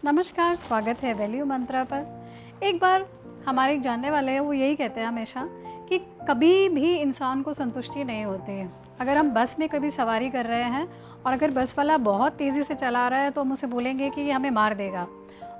नमस्कार, स्वागत है वैल्यू मंत्रा पर। एक बार हमारे एक जानने वाले हैं, वो यही कहते हैं हमेशा कि कभी भी इंसान को संतुष्टि नहीं होती है। अगर हम बस में कभी सवारी कर रहे हैं और अगर बस वाला बहुत तेज़ी से चला रहा है तो हम उसे बोलेंगे कि ये हमें मार देगा,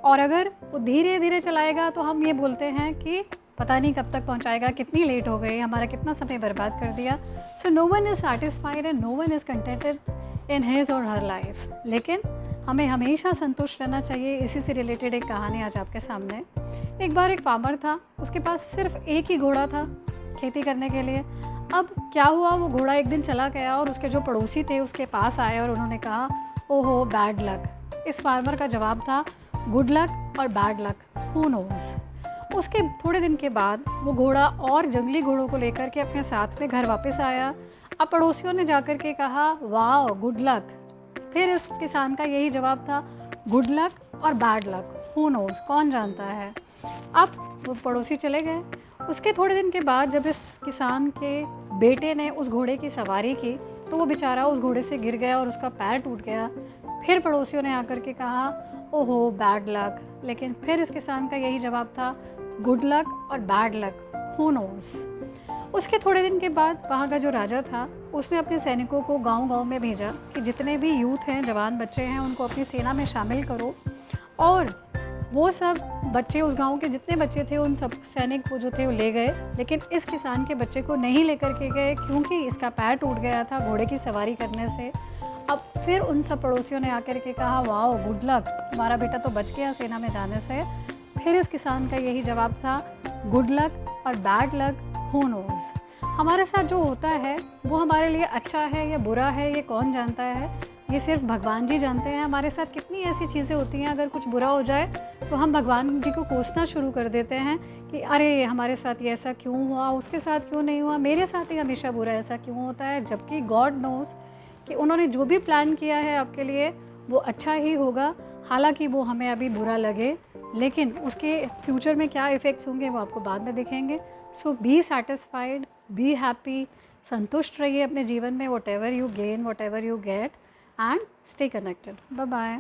और अगर वो धीरे धीरे चलाएगा तो हम ये बोलते हैं कि पता नहीं कब तक पहुंचाएगा, कितनी लेट हो गई, हमारा कितना समय बर्बाद कर दिया। So no one is satisfied and no one is contented in his or her life. लेकिन हमें हमेशा संतुष्ट रहना चाहिए। इसी से रिलेटेड एक कहानी आज आपके सामने। एक बार एक फार्मर था, उसके पास सिर्फ एक ही घोड़ा था खेती करने के लिए। अब क्या हुआ, वो घोड़ा एक दिन चला गया और उसके जो पड़ोसी थे उसके पास आए और उन्होंने कहा, ओहो बैड लक। इस फार्मर का जवाब था, गुड लक और बैड लक, हू नोज़। उसके थोड़े दिन के बाद वो घोड़ा और जंगली घोड़ों को लेकर के अपने साथ में घर वापस आया। अब पड़ोसियों ने जाकर के कहा, वाह गुड लक। फिर इस किसान का यही जवाब था, गुड लक और बैड लक, हू नोज़, कौन जानता है। अब वो पड़ोसी चले गए। उसके थोड़े दिन के बाद जब इस किसान के बेटे ने उस घोड़े की सवारी की तो वो बेचारा उस घोड़े से गिर गया और उसका पैर टूट गया। फिर पड़ोसियों ने आकर के कहा, ओहो बैड लक। लेकिन फिर इस किसान का यही जवाब था, गुड लक और बैड लक, हू नोज़। उसके थोड़े दिन के बाद वहाँ का जो राजा था उसने अपने सैनिकों को गांव-गांव में भेजा कि जितने भी यूथ हैं, जवान बच्चे हैं, उनको अपनी सेना में शामिल करो। और वो सब बच्चे, उस गांव के जितने बच्चे थे उन सब सैनिक वो जो थे वो ले गए, लेकिन इस किसान के बच्चे को नहीं लेकर के गए क्योंकि इसका पैर टूट गया था घोड़े की सवारी करने से। अब फिर उन सब पड़ोसियों ने आकर के कहा, वाओ गुड लक, तुम्हारा बेटा तो बच गया सेना में जाने से। फिर इस किसान का यही जवाब था, गुड लक और बैड लक, हू नोज़। हमारे साथ जो होता है वो हमारे लिए अच्छा है या बुरा है, ये कौन जानता है। ये सिर्फ भगवान जी जानते हैं। हमारे साथ कितनी ऐसी चीज़ें होती हैं, अगर कुछ बुरा हो जाए तो हम भगवान जी को कोसना शुरू कर देते हैं कि अरे हमारे साथ ये ऐसा क्यों हुआ, उसके साथ क्यों नहीं हुआ, मेरे साथ ही हमेशा बुरा ऐसा क्यों होता है। जबकि गॉड नोज़ कि उन्होंने जो भी प्लान किया है आपके लिए वो अच्छा ही होगा। हालांकि वो हमें अभी बुरा लगे, लेकिन उसके फ्यूचर में क्या इफ़ेक्ट्स होंगे वो आपको बाद में दिखेंगे। So be satisfied, be happy, संतुष्ट रहिए अपने जीवन में, whatever you gain, whatever you get, and stay connected. Bye bye.